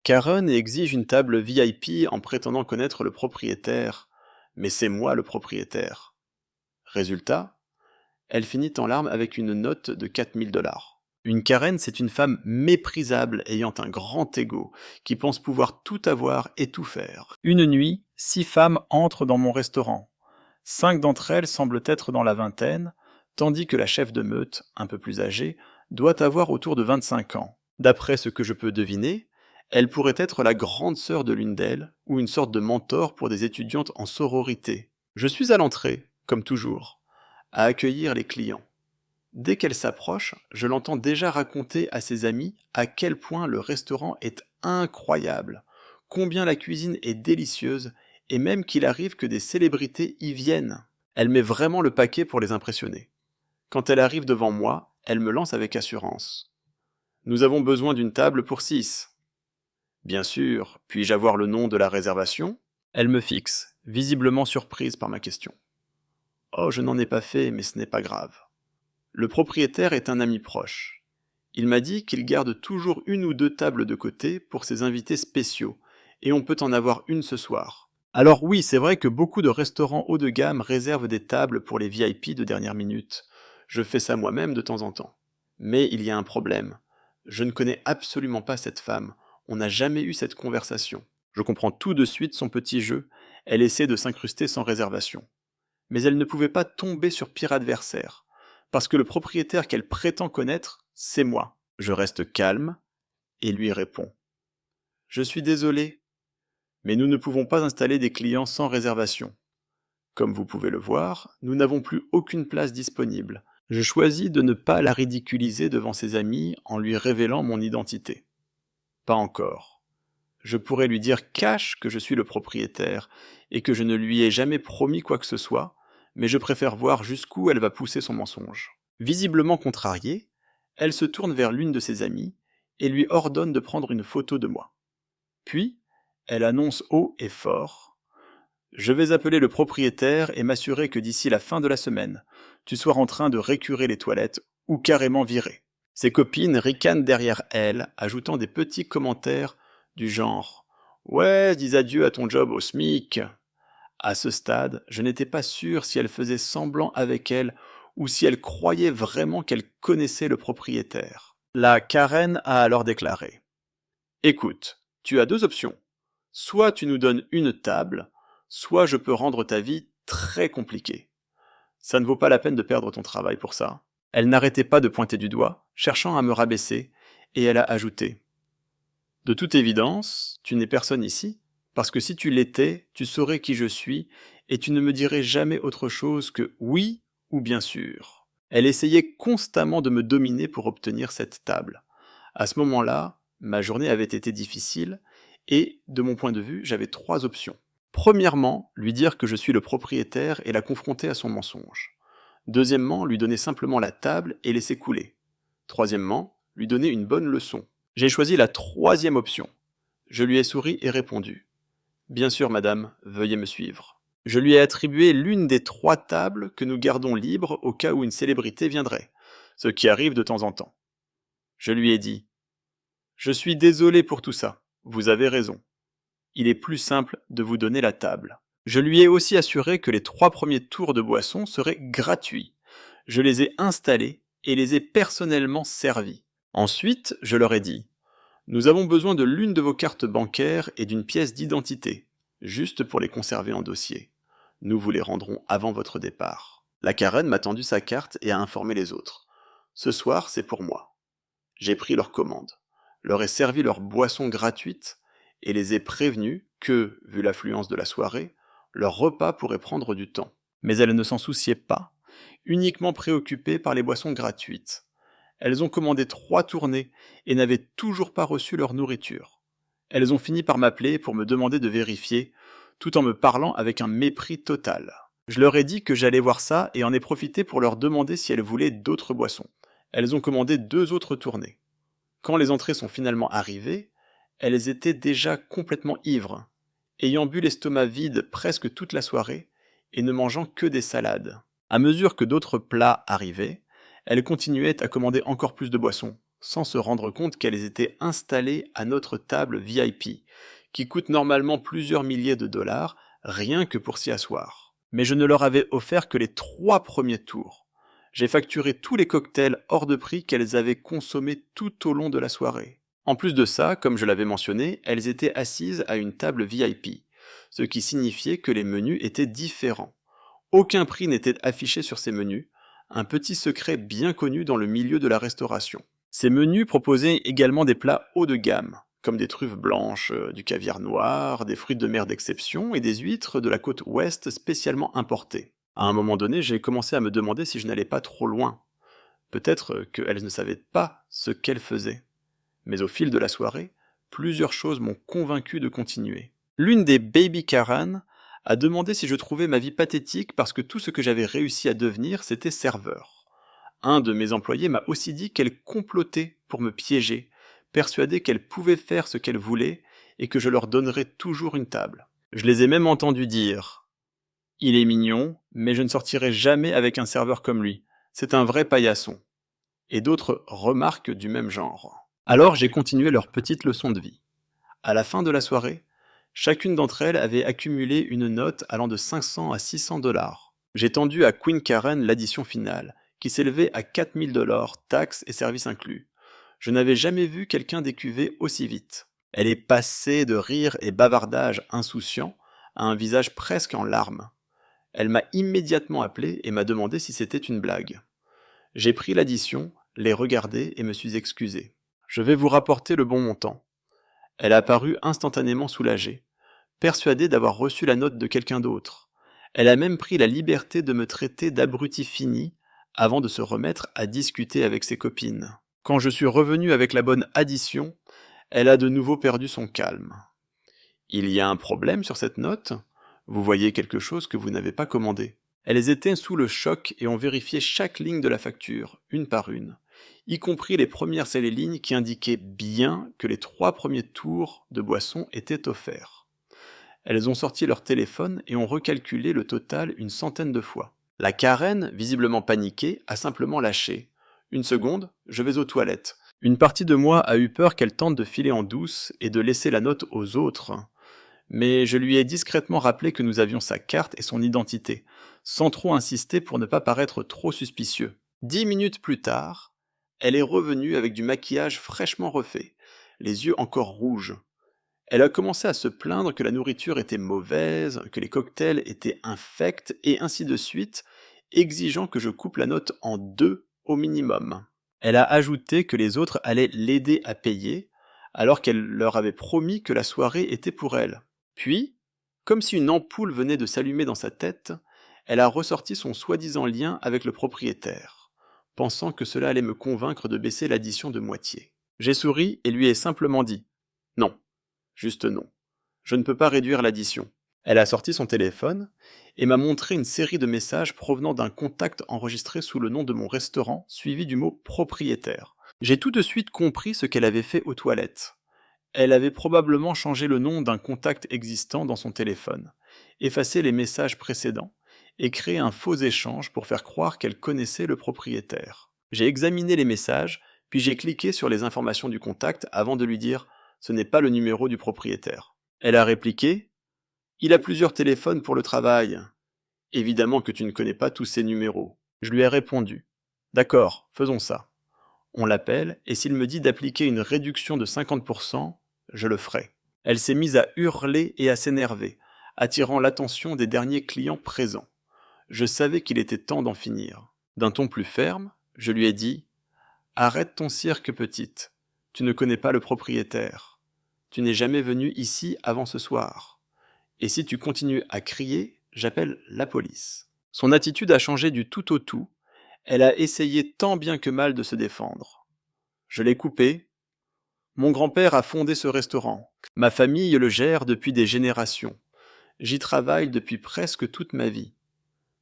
Karen exige une table VIP en prétendant connaître le propriétaire, mais c'est moi le propriétaire. Résultat, elle finit en larmes avec une note de 4000 $. Une Karen, c'est une femme méprisable ayant un grand ego, qui pense pouvoir tout avoir et tout faire. Une nuit, 6 femmes entrent dans mon restaurant. 5 d'entre elles semblent être dans la vingtaine, tandis que la chef de meute, un peu plus âgée, doit avoir autour de 25 ans. D'après ce que je peux deviner, elle pourrait être la grande sœur de l'une d'elles, ou une sorte de mentor pour des étudiantes en sororité. Je suis à l'entrée, comme toujours, à accueillir les clients. Dès qu'elle s'approche, je l'entends déjà raconter à ses amis à quel point le restaurant est incroyable, combien la cuisine est délicieuse, et même qu'il arrive que des célébrités y viennent. Elle met vraiment le paquet pour les impressionner. Quand elle arrive devant moi, elle me lance avec assurance. Nous avons besoin d'une table pour 6. Bien sûr, puis-je avoir le nom de la réservation? Elle me fixe, visiblement surprise par ma question. Oh, je n'en ai pas fait, mais ce n'est pas grave. Le propriétaire est un ami proche. Il m'a dit qu'il garde toujours une ou deux tables de côté pour ses invités spéciaux, et on peut en avoir une ce soir. Alors oui, c'est vrai que beaucoup de restaurants haut de gamme réservent des tables pour les VIP de dernière minute. Je fais ça moi-même de temps en temps. Mais il y a un problème. Je ne connais absolument pas cette femme. On n'a jamais eu cette conversation. Je comprends tout de suite son petit jeu. Elle essaie de s'incruster sans réservation. Mais elle ne pouvait pas tomber sur pire adversaire. Parce que le propriétaire qu'elle prétend connaître, c'est moi. Je reste calme et lui réponds. Je suis désolé, mais nous ne pouvons pas installer des clients sans réservation. Comme vous pouvez le voir, nous n'avons plus aucune place disponible. Je choisis de ne pas la ridiculiser devant ses amis en lui révélant mon identité. Pas encore. Je pourrais lui dire cash que je suis le propriétaire et que je ne lui ai jamais promis quoi que ce soit, mais je préfère voir jusqu'où elle va pousser son mensonge. Visiblement contrariée, elle se tourne vers l'une de ses amies et lui ordonne de prendre une photo de moi. Puis, elle annonce haut et fort: je vais appeler le propriétaire et m'assurer que d'ici la fin de la semaine, tu sois en train de récurer les toilettes ou carrément viré. Ses copines ricanent derrière elle, ajoutant des petits commentaires du genre ouais, dis adieu à ton job au SMIC. À ce stade, je n'étais pas sûr si elle faisait semblant avec elle ou si elle croyait vraiment qu'elle connaissait le propriétaire. La Karen a alors déclaré: écoute, tu as deux options. Soit tu nous donnes une table, soit je peux rendre ta vie très compliquée. Ça ne vaut pas la peine de perdre ton travail pour ça. Elle n'arrêtait pas de pointer du doigt, cherchant à me rabaisser, et elle a ajouté: de toute évidence, tu n'es personne ici, parce que si tu l'étais, tu saurais qui je suis, et tu ne me dirais jamais autre chose que oui ou bien sûr. Elle essayait constamment de me dominer pour obtenir cette table. À ce moment-là, ma journée avait été difficile, et, de mon point de vue, j'avais trois options. Premièrement, lui dire que je suis le propriétaire et la confronter à son mensonge. Deuxièmement, lui donner simplement la table et laisser couler. Troisièmement, lui donner une bonne leçon. J'ai choisi la troisième option. Je lui ai souri et répondu: bien sûr, madame, veuillez me suivre. Je lui ai attribué l'une des trois tables que nous gardons libres au cas où une célébrité viendrait, ce qui arrive de temps en temps. Je lui ai dit: je suis désolé pour tout ça, vous avez raison. Il est plus simple de vous donner la table. Je lui ai aussi assuré que les 3 premiers tours de boissons seraient gratuits. Je les ai installés et les ai personnellement servis. Ensuite, je leur ai dit: nous avons besoin de l'une de vos cartes bancaires et d'une pièce d'identité, juste pour les conserver en dossier. Nous vous les rendrons avant votre départ. La Karen m'a tendu sa carte et a informé les autres. Ce soir, c'est pour moi. J'ai pris leur commande, leur ai servi leur boisson gratuite et les ai prévenus que, vu l'affluence de la soirée, leur repas pourrait prendre du temps. Mais elles ne s'en souciaient pas, uniquement préoccupées par les boissons gratuites. Elles ont commandé 3 tournées et n'avaient toujours pas reçu leur nourriture. Elles ont fini par m'appeler pour me demander de vérifier, tout en me parlant avec un mépris total. Je leur ai dit que j'allais voir ça et en ai profité pour leur demander si elles voulaient d'autres boissons. Elles ont commandé 2 autres tournées. Quand les entrées sont finalement arrivées, elles étaient déjà complètement ivres, ayant bu l'estomac vide presque toute la soirée et ne mangeant que des salades. À mesure que d'autres plats arrivaient, elles continuaient à commander encore plus de boissons, sans se rendre compte qu'elles étaient installées à notre table VIP, qui coûte normalement plusieurs milliers de dollars, rien que pour s'y asseoir. Mais je ne leur avais offert que les 3 premiers tours. J'ai facturé tous les cocktails hors de prix qu'elles avaient consommés tout au long de la soirée. En plus de ça, comme je l'avais mentionné, elles étaient assises à une table VIP, ce qui signifiait que les menus étaient différents. Aucun prix n'était affiché sur ces menus, un petit secret bien connu dans le milieu de la restauration. Ces menus proposaient également des plats haut de gamme, comme des truffes blanches, du caviar noir, des fruits de mer d'exception et des huîtres de la côte ouest spécialement importées. À un moment donné, j'ai commencé à me demander si je n'allais pas trop loin. Peut-être qu'elles ne savaient pas ce qu'elles faisaient. Mais au fil de la soirée, plusieurs choses m'ont convaincu de continuer. L'une des Baby Karen a demandé si je trouvais ma vie pathétique parce que tout ce que j'avais réussi à devenir, c'était serveur. Un de mes employés m'a aussi dit qu'elle complotait pour me piéger, persuadée qu'elle pouvait faire ce qu'elle voulait et que je leur donnerais toujours une table. Je les ai même entendus dire « Il est mignon, mais je ne sortirai jamais avec un serveur comme lui. C'est un vrai paillasson. » Et d'autres remarques du même genre. Alors j'ai continué leur petite leçon de vie. À la fin de la soirée, chacune d'entre elles avait accumulé une note allant de 500 à 600 dollars. J'ai tendu à Queen Karen l'addition finale, qui s'élevait à 4000 dollars, taxes et services inclus. Je n'avais jamais vu quelqu'un décuver aussi vite. Elle est passée de rire et bavardage insouciant à un visage presque en larmes. Elle m'a immédiatement appelé et m'a demandé si c'était une blague. J'ai pris l'addition, l'ai regardée et me suis excusé. Je vais vous rapporter le bon montant. Elle a paru instantanément soulagée, persuadée d'avoir reçu la note de quelqu'un d'autre. Elle a même pris la liberté de me traiter d'abruti fini avant de se remettre à discuter avec ses copines. Quand je suis revenu avec la bonne addition, elle a de nouveau perdu son calme. Il y a un problème sur cette note ? Vous voyez quelque chose que vous n'avez pas commandé. Elles étaient sous le choc et ont vérifié chaque ligne de la facture, une par une, y compris les premières lignes qui indiquaient bien que les 3 premiers tours de boisson étaient offerts. Elles ont sorti leur téléphone et ont recalculé le total une centaine de fois. La Karen, visiblement paniquée, a simplement lâché. « Une seconde, je vais aux toilettes. » Une partie de moi a eu peur qu'elle tente de filer en douce et de laisser la note aux autres. Mais je lui ai discrètement rappelé que nous avions sa carte et son identité, sans trop insister pour ne pas paraître trop suspicieux. 10 minutes plus tard, elle est revenue avec du maquillage fraîchement refait, les yeux encore rouges. Elle a commencé à se plaindre que la nourriture était mauvaise, que les cocktails étaient infects, et ainsi de suite, exigeant que je coupe la note en 2 au minimum. Elle a ajouté que les autres allaient l'aider à payer, alors qu'elle leur avait promis que la soirée était pour elle. Puis, comme si une ampoule venait de s'allumer dans sa tête, elle a ressorti son soi-disant lien avec le propriétaire, pensant que cela allait me convaincre de baisser l'addition de moitié. J'ai souri et lui ai simplement dit « Non, juste non. Je ne peux pas réduire l'addition. » Elle a sorti son téléphone et m'a montré une série de messages provenant d'un contact enregistré sous le nom de mon restaurant, suivi du mot « propriétaire ». J'ai tout de suite compris ce qu'elle avait fait aux toilettes. Elle avait probablement changé le nom d'un contact existant dans son téléphone, effacé les messages précédents, et créé un faux échange pour faire croire qu'elle connaissait le propriétaire. J'ai examiné les messages, puis j'ai cliqué sur les informations du contact avant de lui dire « Ce n'est pas le numéro du propriétaire ». Elle a répliqué « Il a plusieurs téléphones pour le travail. Évidemment que tu ne connais pas tous ces numéros. » Je lui ai répondu « D'accord, faisons ça. On l'appelle, et s'il me dit d'appliquer une réduction de 50%, je le ferai. » Elle s'est mise à hurler et à s'énerver, attirant l'attention des derniers clients présents. Je savais qu'il était temps d'en finir. D'un ton plus ferme, je lui ai dit « Arrête ton cirque, petite. Tu ne connais pas le propriétaire. Tu n'es jamais venue ici avant ce soir. Et si tu continues à crier, j'appelle la police. » Son attitude a changé du tout au tout. Elle a essayé tant bien que mal de se défendre. Je l'ai coupée. Mon grand-père a fondé ce restaurant. Ma famille le gère depuis des générations. J'y travaille depuis presque toute ma vie.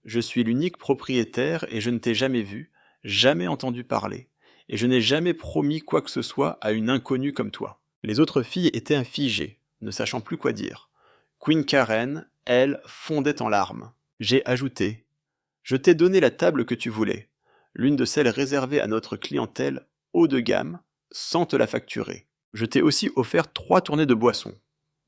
Je suis l'unique propriétaire et je ne t'ai jamais vu, jamais entendu parler, et je n'ai jamais promis quoi que ce soit à une inconnue comme toi. Les autres filles étaient figées, ne sachant plus quoi dire. Queen Karen, elle, fondait en larmes. J'ai ajouté « Je t'ai donné la table que tu voulais, l'une de celles réservées à notre clientèle haut de gamme, sans te la facturer. Je t'ai aussi offert 3 tournées de boissons.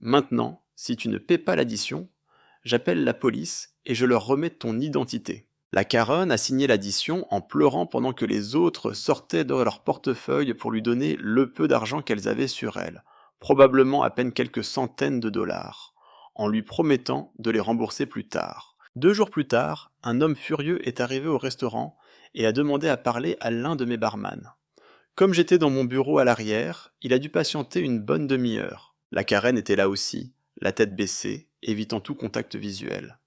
Maintenant, si tu ne paies pas l'addition, j'appelle la police et je leur remets ton identité. La Caronne a signé l'addition en pleurant pendant que les autres sortaient de leur portefeuille pour lui donner le peu d'argent qu'elles avaient sur elles, probablement à peine quelques centaines de dollars, en lui promettant de les rembourser plus tard. 2 jours plus tard, un homme furieux est arrivé au restaurant et a demandé à parler à l'un de mes barman. Comme j'étais dans mon bureau à l'arrière, il a dû patienter une bonne demi-heure. La Karen était là aussi, la tête baissée, évitant tout contact visuel.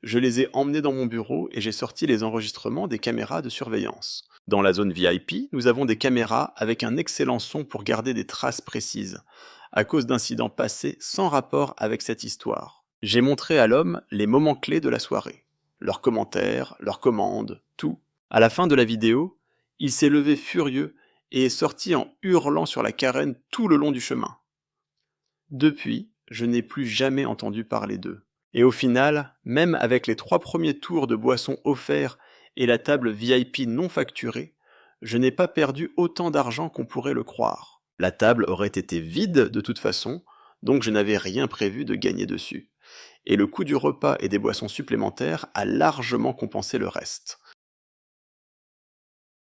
Je les ai emmenés dans mon bureau et j'ai sorti les enregistrements des caméras de surveillance. Dans la zone VIP, nous avons des caméras avec un excellent son pour garder des traces précises, à cause d'incidents passés sans rapport avec cette histoire. J'ai montré à l'homme les moments clés de la soirée, leurs commentaires, leurs commandes, tout. À la fin de la vidéo, il s'est levé furieux et est sorti en hurlant sur la Karen tout le long du chemin. Depuis, je n'ai plus jamais entendu parler d'eux. Et au final, même avec les 3 premiers tours de boissons offerts et la table VIP non facturée, je n'ai pas perdu autant d'argent qu'on pourrait le croire. La table aurait été vide de toute façon, donc je n'avais rien prévu de gagner dessus. Et le coût du repas et des boissons supplémentaires a largement compensé le reste.